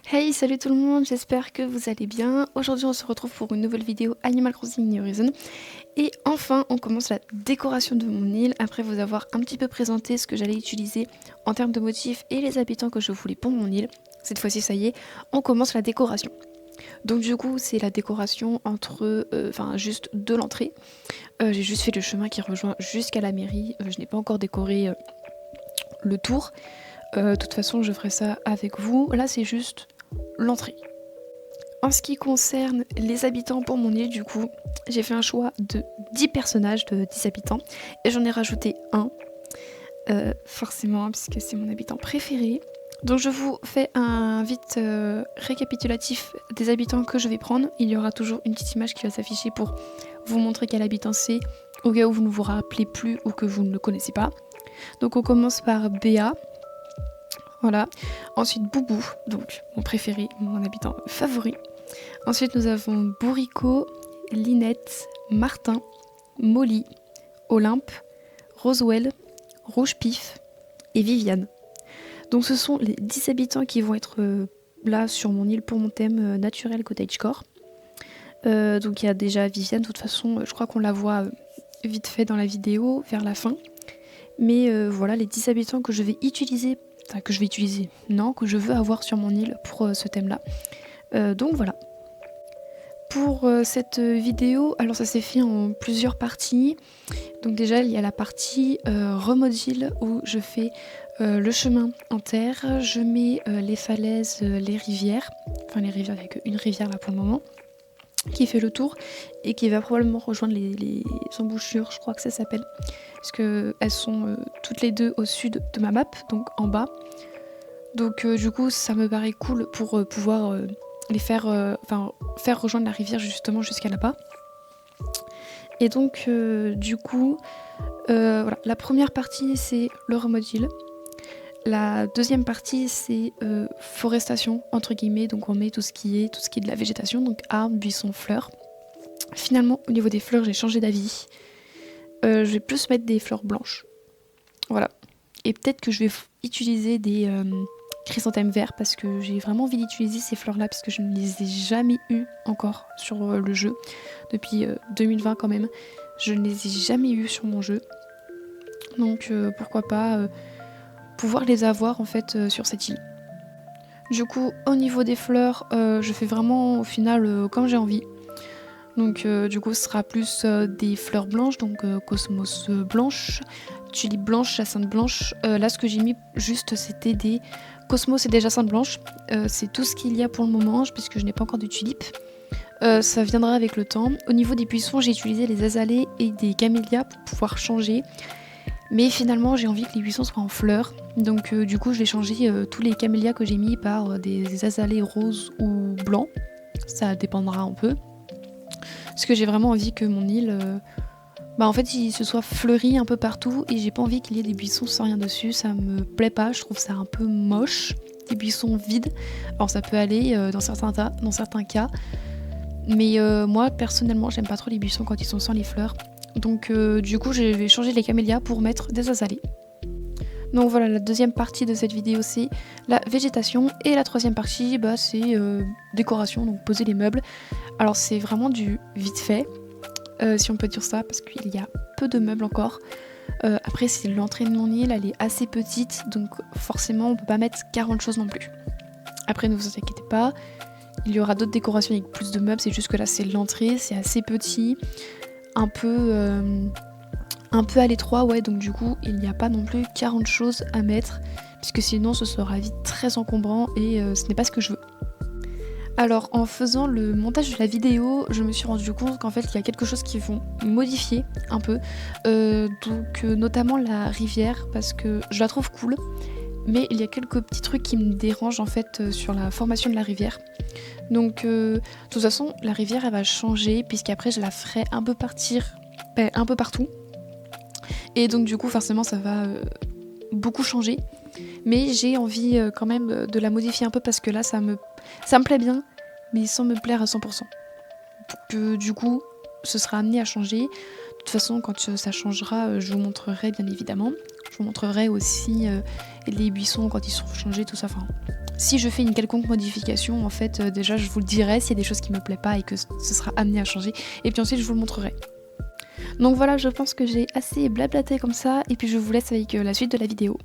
Hey, salut tout le monde, j'espère que vous allez bien. Aujourd'hui, on se retrouve pour une nouvelle vidéo Animal Crossing New Horizons. Et enfin, on commence la décoration de mon île après vous avoir un petit peu présenté ce que j'allais utiliser en termes de motifs et les habitants que je voulais pour mon île. Cette fois-ci, ça y est, on commence la décoration. Donc du coup, c'est la décoration juste de l'entrée. J'ai juste fait le chemin qui rejoint jusqu'à la mairie. Je n'ai pas encore décoré le tour. De toute façon, je ferai ça avec vous. Là, c'est juste l'entrée. En ce qui concerne les habitants pour mon île, du coup, j'ai fait un choix de 10 personnages, de 10 habitants, et j'en ai rajouté un, forcément, puisque c'est mon habitant préféré. Donc je vous fais un vite récapitulatif des habitants que je vais prendre. Il y aura toujours une petite image qui va s'afficher pour vous montrer quel habitant c'est, au cas où vous ne vous rappelez plus ou que vous ne le connaissez pas. Donc on commence par Béa. Voilà. Ensuite Boubou, donc mon préféré, mon habitant favori. Ensuite, nous avons Bourrico, Linette, Martin, Molly, Olympe, Roswell, Rouge Pif et Viviane. Donc ce sont les 10 habitants qui vont être là sur mon île pour mon thème naturel cottagecore. Donc il y a déjà Viviane, de toute façon, je crois qu'on la voit vite fait dans la vidéo, vers la fin. Mais voilà les 10 habitants que je vais utiliser, que je veux avoir sur mon île pour ce thème-là. Donc voilà. Pour cette vidéo, alors ça s'est fait en plusieurs parties. Donc déjà, il y a la partie remodule où je fais le chemin en terre, je mets les falaises, les rivières, enfin les rivières, il n'y a qu'une rivière là pour le moment, qui fait le tour et qui va probablement rejoindre les embouchures, je crois que ça s'appelle, parce qu'elles sont toutes les deux au sud de ma map, donc en bas. Donc du coup, ça me paraît cool pour pouvoir les faire rejoindre la rivière justement jusqu'à là-bas. Et donc du coup, voilà, la première partie c'est le remodule. La deuxième partie c'est forestation entre guillemets, donc on met tout ce qui est de la végétation, donc arbres, buissons, fleurs. Finalement au niveau des fleurs j'ai changé d'avis. Je vais plus mettre des fleurs blanches. Voilà. Et peut-être que je vais utiliser des chrysanthèmes verts parce que j'ai vraiment envie d'utiliser ces fleurs là parce que je ne les ai jamais eues encore sur le jeu depuis 2020 quand même. Je ne les ai jamais eues sur mon jeu. Donc pourquoi pas pouvoir les avoir en fait sur cette île. Du coup au niveau des fleurs je fais vraiment au final comme j'ai envie. Donc du coup ce sera plus des fleurs blanches, donc cosmos blanche, tulipe blanche, jacinthe blanche. Là ce que j'ai mis juste c'était des cosmos et des jacinthes blanches. C'est tout ce qu'il y a pour le moment puisque je n'ai pas encore de tulipes. Ça viendra avec le temps. Au niveau des buissons j'ai utilisé les azalées et des camélias pour pouvoir changer. Mais finalement j'ai envie que les buissons soient en fleurs. Donc du coup je vais changer tous les camélias que j'ai mis par des azalées roses ou blancs. Ça dépendra un peu. Parce que j'ai vraiment envie que mon île, en fait, il se soit fleuri un peu partout et j'ai pas envie qu'il y ait des buissons sans rien dessus. Ça me plaît pas, je trouve ça un peu moche, des buissons vides. Alors ça peut aller dans certains cas, mais moi personnellement, j'aime pas trop les buissons quand ils sont sans les fleurs. Donc du coup, je vais changer les camélias pour mettre des azalées. Donc voilà, la deuxième partie de cette vidéo c'est la végétation et la troisième partie c'est décoration, donc poser les meubles. Alors c'est vraiment du vite fait, si on peut dire ça, parce qu'il y a peu de meubles encore. Après c'est l'entrée de mon île, elle est assez petite, donc forcément on peut pas mettre 40 choses non plus. Après ne vous inquiétez pas, il y aura d'autres décorations avec plus de meubles, c'est juste que là c'est l'entrée, c'est assez petit, un peu à l'étroit, ouais, donc du coup il n'y a pas non plus 40 choses à mettre, puisque sinon ce sera vite très encombrant et ce n'est pas ce que je veux. Alors en faisant le montage de la vidéo, je me suis rendu compte qu'en fait il y a quelque chose qui vont modifier un peu, notamment la rivière, parce que je la trouve cool, mais il y a quelques petits trucs qui me dérangent en fait sur la formation de la rivière. Donc de toute façon la rivière elle va changer, puisqu'après je la ferai un peu partout. Et donc du coup forcément ça va beaucoup changer. Mais j'ai envie quand même de la modifier un peu parce que là ça me plaît bien, mais sans me plaire à 100%. Donc du coup ce sera amené à changer. De toute façon quand ça changera je vous montrerai bien évidemment. Je vous montrerai aussi les buissons quand ils sont changés, tout ça. Enfin Si je fais une quelconque modification, en fait, déjà je vous le dirai s'il y a des choses qui me plaisent pas et que ce sera amené à changer. Et puis ensuite je vous le montrerai. Donc voilà, je pense que j'ai assez blablaté comme ça et puis je vous laisse avec la suite de la vidéo.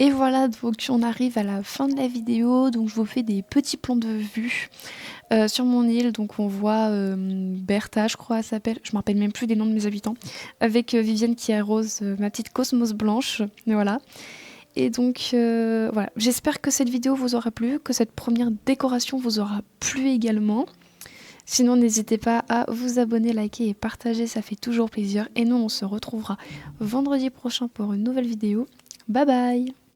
Et voilà, donc on arrive à la fin de la vidéo, donc je vous fais des petits plans de vue sur mon île. Donc on voit Bertha, je crois elle s'appelle, je me rappelle même plus des noms de mes habitants, avec Vivienne qui arrose ma petite cosmos blanche, voilà. Et donc voilà, j'espère que cette vidéo vous aura plu, que cette première décoration vous aura plu également. Sinon n'hésitez pas à vous abonner, liker et partager, ça fait toujours plaisir. Et nous on se retrouvera vendredi prochain pour une nouvelle vidéo. Bye bye!